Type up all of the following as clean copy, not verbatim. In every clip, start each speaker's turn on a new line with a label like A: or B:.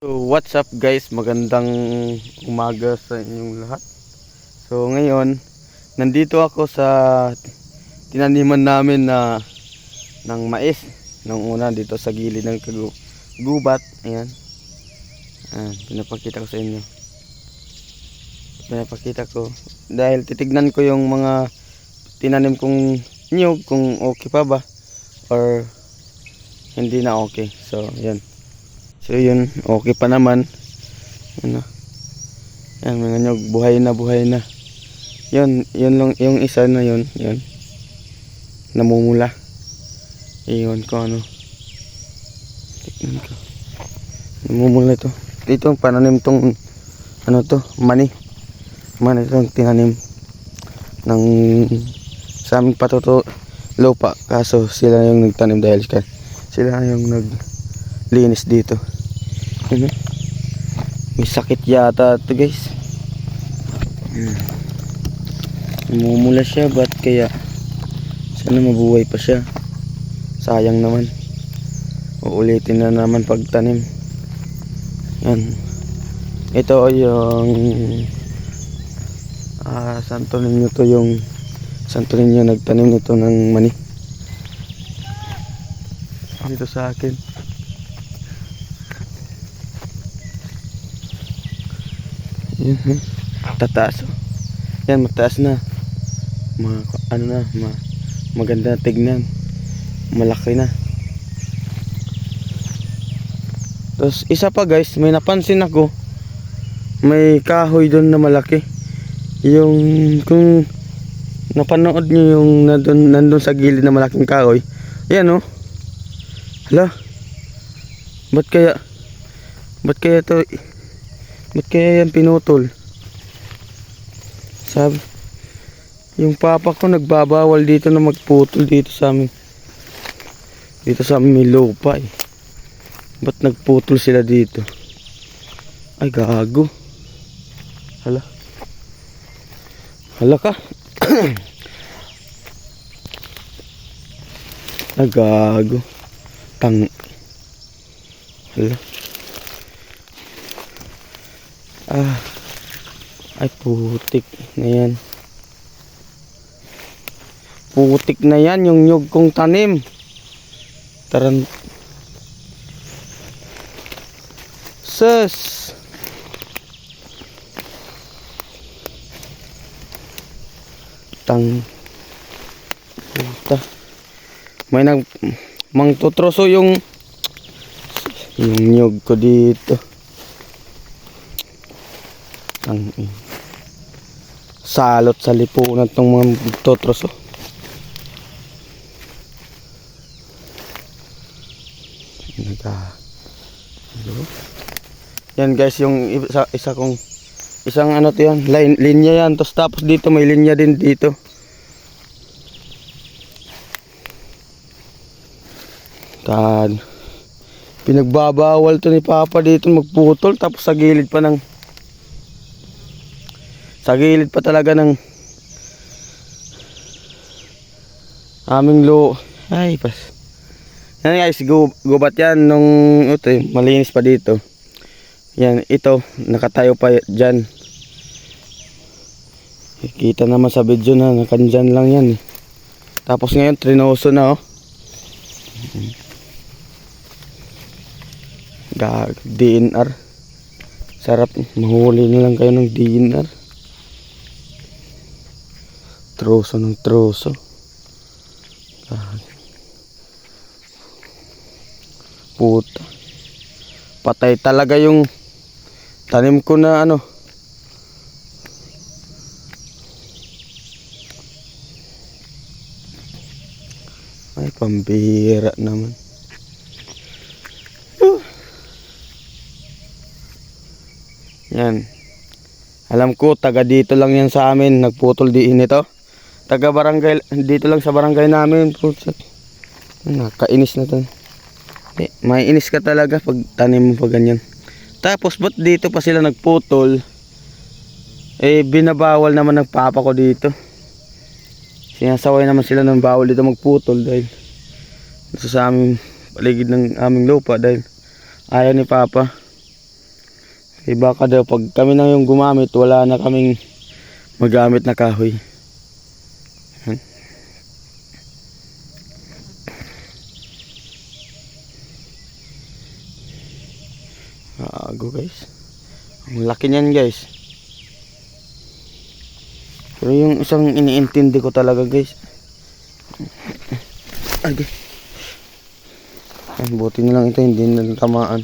A: So what's up guys, magandang umaga sa inyong lahat. So ngayon, nandito ako sa tinaniman namin na ng mais. Nung una dito sa gilid ng gubat. Ayan. Pinapakita ko sa inyo. Pinapakita ko dahil titignan ko yung mga tinanim kong niyog kung okay pa ba or hindi na okay. So yan. So yun, okay pa naman. Ano? Yan mga nyog, buhay na. Yun lang yung isa na yun, namumula. Iyon ko ano. Tignan ko. Namumula to. Ito pananim tong ano to, mani. Mani itong tinanim ng sa aming patuto lupa. Kaso sila yung nagtanim dahil sila yung naglinis dito. May sakit yata ito guys. Namumula siya, ba't kaya? Sana mabuhay pa siya. Sayang naman. Uulitin na naman pagtanim. Yan. Ito yung Santo Niño to, yung Santo Niño nagtanim nito ng mani dito sa akin. Yan, tataas. Yan, mataas na. Maganda na tignan. Malaki na. Tapos isa pa guys, may napansin ako. May kahoy doon na malaki. Yung kung napanood nyo yung nandun sa gilid na malaking kahoy. Ayan oh. Hala. Ba't kaya to? Ba't kaya yan pinutol? Sabi, yung papa ko nagbabawal dito na magputol dito sa amin. Dito sa amin may lupa eh. Ba't nagputol sila dito? Ay gago. Hala. Hala ka. Ay gago. Hala. Ay putik na yan. Putik na yan yung nyug kong tanim. Sus. Puta. May mangtutroso yung nyug ko dito. Salot sa lipunan tong mga totroso. Yan guys, yung isang ano to yan, linya yan. Tapos dito may linya din dito. Pinagbabawal to ni Papa dito magputol. Tapos sa gilid pa talaga ng aming ay pas. Yan guys, gubat yan nung ito, malinis pa dito. Yan, ito nakatayo pa dyan. Kita naman sa video na nakandyan lang yan eh. Tapos ngayon trinoso na oh. DNR. Sarap, mahuli na lang kayo ng DNR. Troso ng troso. Puta. Patay talaga yung tanim ko na ano. Ay pambihira naman. Yan. Alam ko taga dito lang yan sa amin, nagputol diin ito. Taga barangay, dito lang sa barangay namin. Nakainis na to. May inis ka talaga pag tanim mo pa ganyan. Tapos ba't dito pa sila nagputol? Eh binabawal naman ng papa ko dito. Sinasaway naman sila ng bawal dito magputol dahil sa aming paligid ng aming lupa dahil ayaw ni Papa. Eh baka daw pag kami na yung gumamit, wala na kaming magamit na kahoy. Yan. Ago guys. Ang laki niyan guys. Pero yung isang iniintindi ko talaga guys. Ay, buti na lang ito hindi na tamaan.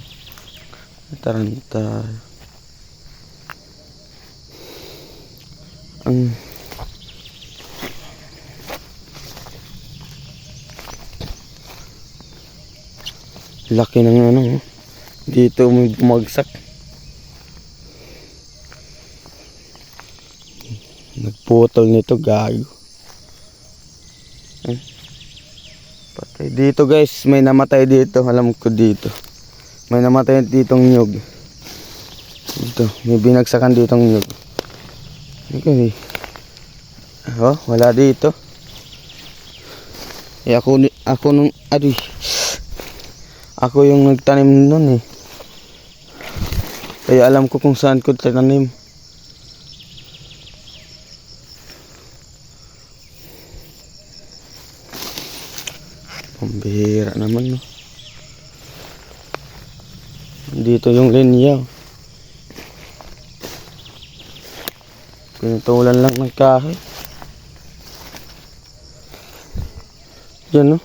A: Taranta. Ang laki ng ano, dito may bumagsak. Nagputol nito, gago. Patay dito guys, may namatay dito, alam ko dito. May namatay ditong nyug. Dito, may binagsakan ditong nyug. Okay. Oh, wala dito. Eh ako nung ako yung nagtanim nun eh. Kaya alam ko kung saan ko tinanim. Pambihira naman no. Dito yung linya. Pinutulan lang ng kahoy. Yan no.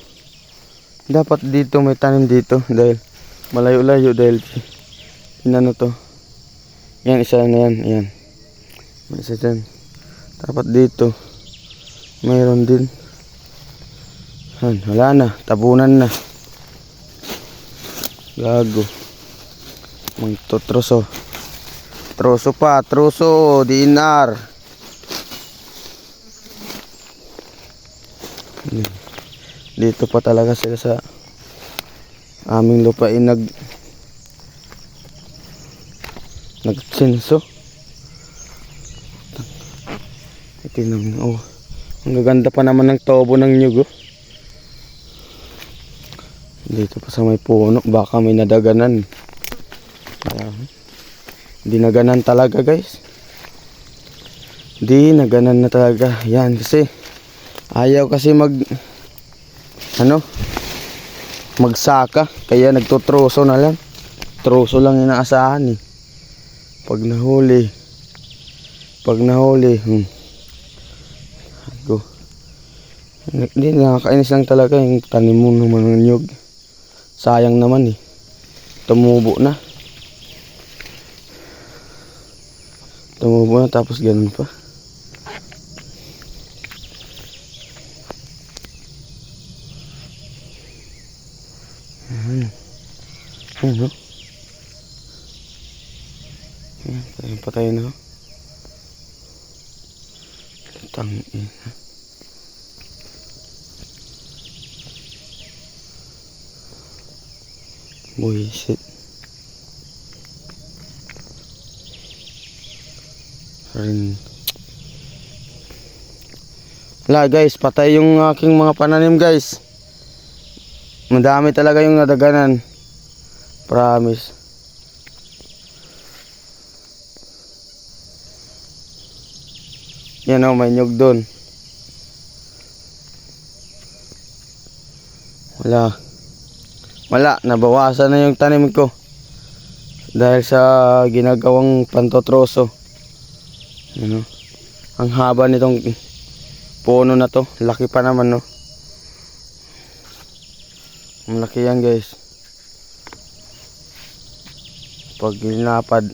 A: Dapat dito may tanim dito dahil malayo-layo dahil inano to. Yan isa na yan, yan. May isa dyan. Dapat dito mayroon din. Yan, wala na, tabunan na. Gago. Magtutroso. Troso pa, troso, dinar. Dito pa talaga sila sa aming lupain nagsinso. Itinan mo. Oh, ang gaganda pa naman ng tobo ng nyug. Oh. Dito pa sa may puno, baka may nadaganan. Dinaganan talaga guys. Dinaganan na talaga. Yan kasi ayaw kasi magsaka. Kaya nagtutroso na lang. Troso lang inaasahan eh. Pag nahuli. Hindi, nakakainis lang talaga yung tanim mo naman ng nyug. Sayang naman eh. Tumubo na. Tumubo na tapos ganun pa. Ano? Patay na. Tangin. Buisit. Wala guys, patay yung aking mga pananim guys. Madami talaga yung nadaganan. Promise. Yan o, may nyug doon. Wala, nabawasan na yung tanim ko. Dahil sa ginagawang pantotroso. Ano? Ang haba nitong puno na to. Laki pa naman no. Ang laki yan guys. Pag linapad.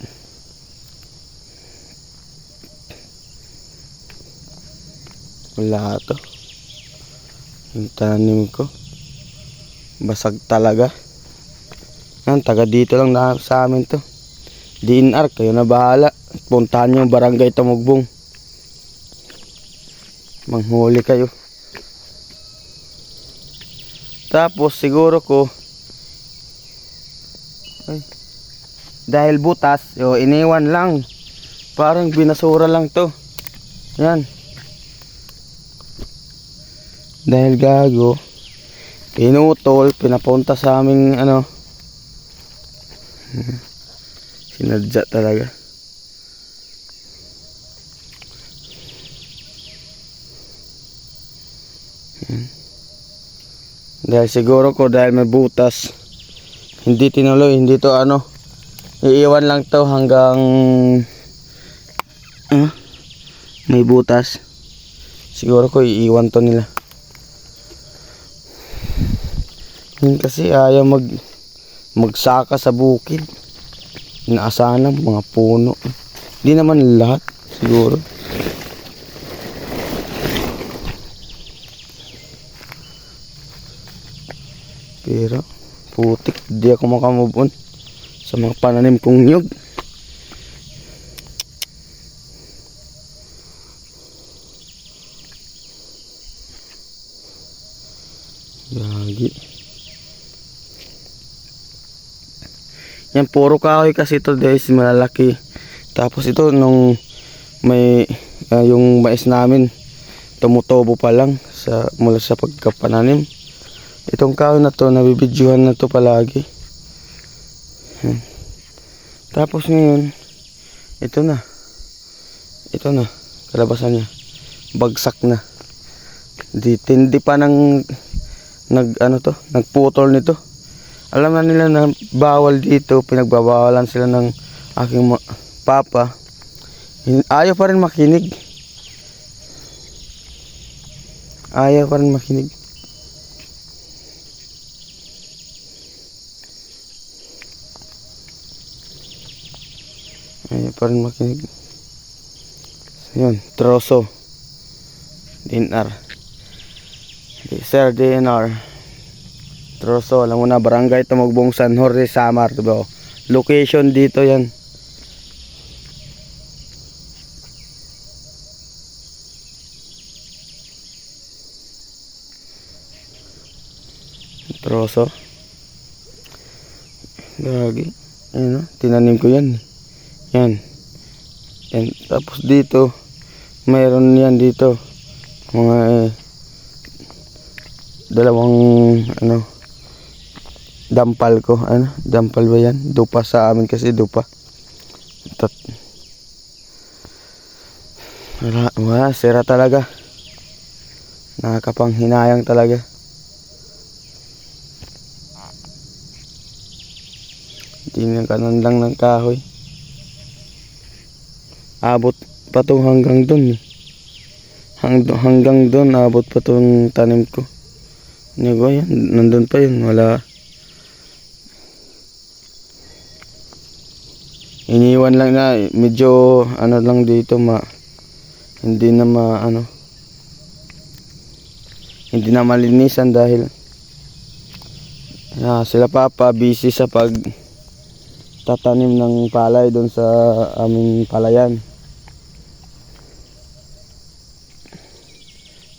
A: Wala to. Yung tanim ko. Basag talaga. Yan, taga dito lang na sa amin to. DNR, kayo na bahala. Puntahan nyo yung barangay Tamugbong. Manghuli kayo. Tapos siguro ko dahil butas, iniwan lang. Parang binasura lang to. Yan. Dahil gago, pinutol, pinapunta sa aming Sinadya talaga. Dahil siguro ko dahil may butas, hindi tinuloy, hindi to ano, iiwan lang to hanggang may butas. Siguro ko iiwan to nila. Yun kasi ayaw magsaka sa bukid. Inaasahan lang mga puno. Hindi naman lahat siguro. Pero putik, di ako makamove on sa mga pananim kong niyog. Gagi. Yan, puro kahoy kasi ito guys, malalaki. Tapos ito nung may yung mais namin tumutubo pa lang mula sa pagkapananim. Itong kahoy na to, nabibidyohan na to palagi. Tapos ngayon, ito na, kalabasan niya, bagsak na. Tindi pa ng nagputol nito. Alam na nila na bawal dito, pinagbabawalan sila ng aking papa. Ayaw pa rin makinig. Ayaw pa rin makinig. Ayaw pa rin makinig. So, yun, troso. DNR. Sir, DNR. Troso, alam mo na, Barangay Tumugbong, San Jorge, Samar, diba? Location dito yan. Troso. Gagi. Ayun, tinanim ko yan. Yan. Yan. Tapos dito, mayroon yan dito. Mga dalawang dampal ko. Dampal ba yan? Dupa sa amin kasi, dupa. Wala, sira talaga. Nakakapanghinayang talaga. Hindi kanan lang ng kahoy. Abot pa to hanggang dun eh. Hanggang dun abot pa tong tanim ko. Nego yan, nandun pa yun, wala. Iniwan lang na, medyo lang dito hindi na malinisan dahil sila papa busy sa tatanim ng palay doon sa aming palayan.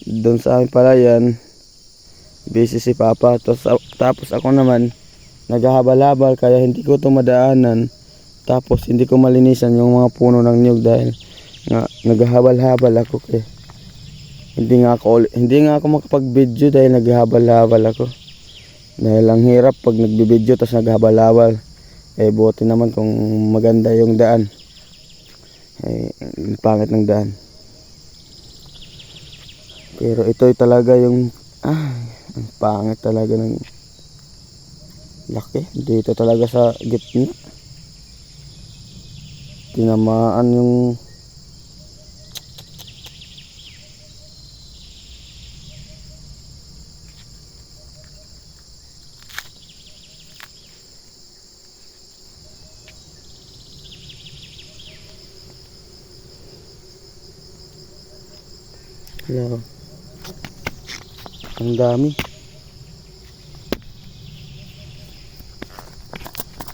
A: Doon sa aming palayan busy si papa, tapos ako naman naghahabal-habal kaya hindi ko ito madaanan. Tapos hindi ko malinisan yung mga puno ng niyog dahil naghahabal-habal ako hindi nga ako makapag-video dahil naghahabal-habal ako. Dahil ang hirap pag nagbi-video tapos naghahabal-habal. Buti naman kung maganda yung daan. Pangit ng daan. Pero ito talaga yung ang pangit talaga ng laki. Dito talaga sa gitna. Tinamaan yung hello. Ang dami.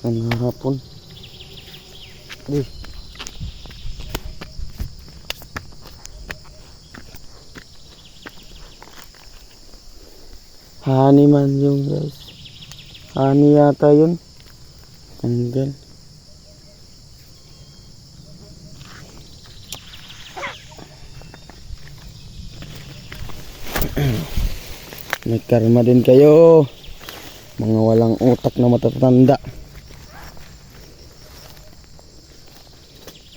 A: Ang hapon. Honey man yung guys. Honey yata yun. Tanggal. May karma din kayo, mga walang utak na matatanda.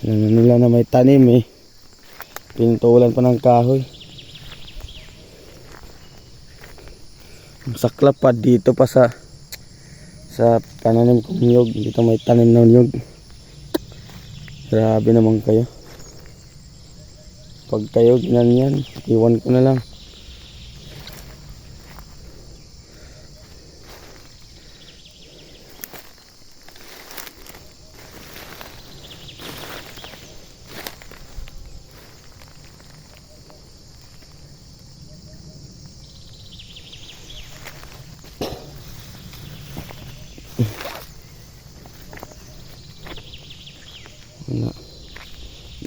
A: Alam nila na may tanim eh. Pinutulan pa ng kahoy. Saklap pa dito pa sa pananim kong niyog. Dito may tanim ng niyog. Grabe naman kayo. Pag kayo ginanyan, iwan ko na lang.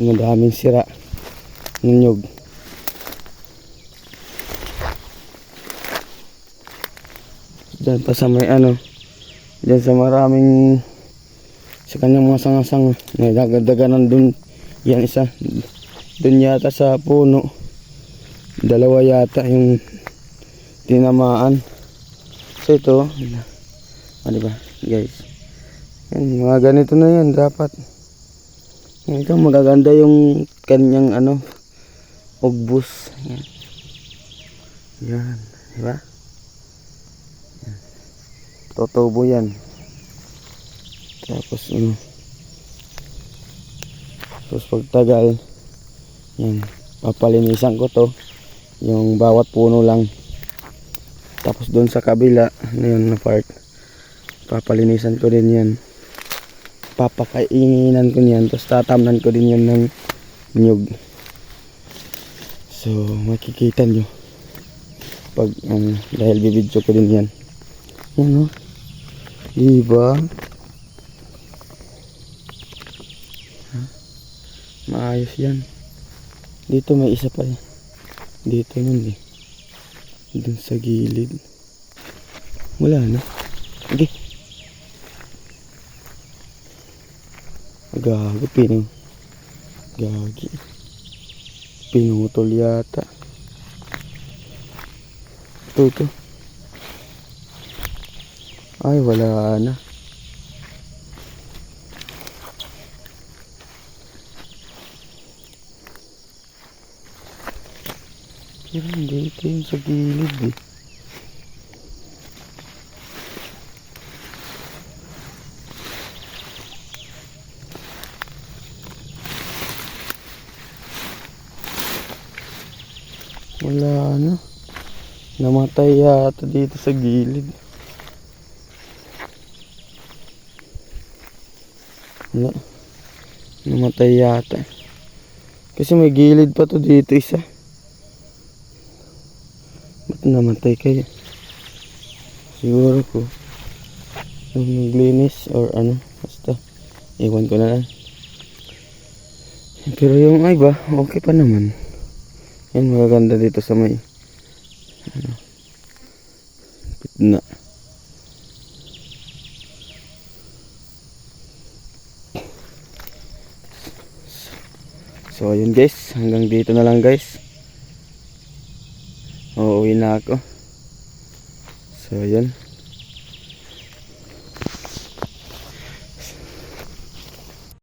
A: Ang daming sira ng nyug. Diyan pa sa may diyan sa maraming sa kanyang mga sangasang nagdagdagan dun. Yan isa dun yata sa puno, dalawa yata yung tinamaan. So ito diba guys, yan, mga ganito na yan dapat. Ito magaganda yung kanyang ugbos. Yan. Yan, diba? Yan. Totobo yan. Tapos tapos pagtagal, yan, papalinisan ko to, yung bawat puno lang. Tapos doon sa kabila, yun na part, papalinisan ko din yan. Papakainan ko niyan, tapos tatamnan ko din yan ng nyug. So makikita nyo pag dahil bibidyo ko din yan. Yan diba? Maayos yan. Dito may isa pa dito nun dun sa gilid wala na. Okay. Gagi pinutol yata. Ito ay wala na. Pero dito yung sa gilid wala na. Namatay yata dito sa gilid. Wala. Namatay yata. Kasi may gilid pa to dito isa. Ba't namatay kaya? Siguro ko naglinis or basta iwan ko na lang. Pero yung iba okay pa naman. Yan, magaganda dito sa may gitna. So ayun guys, hanggang dito na lang guys. Uuwi na ako. So ayun.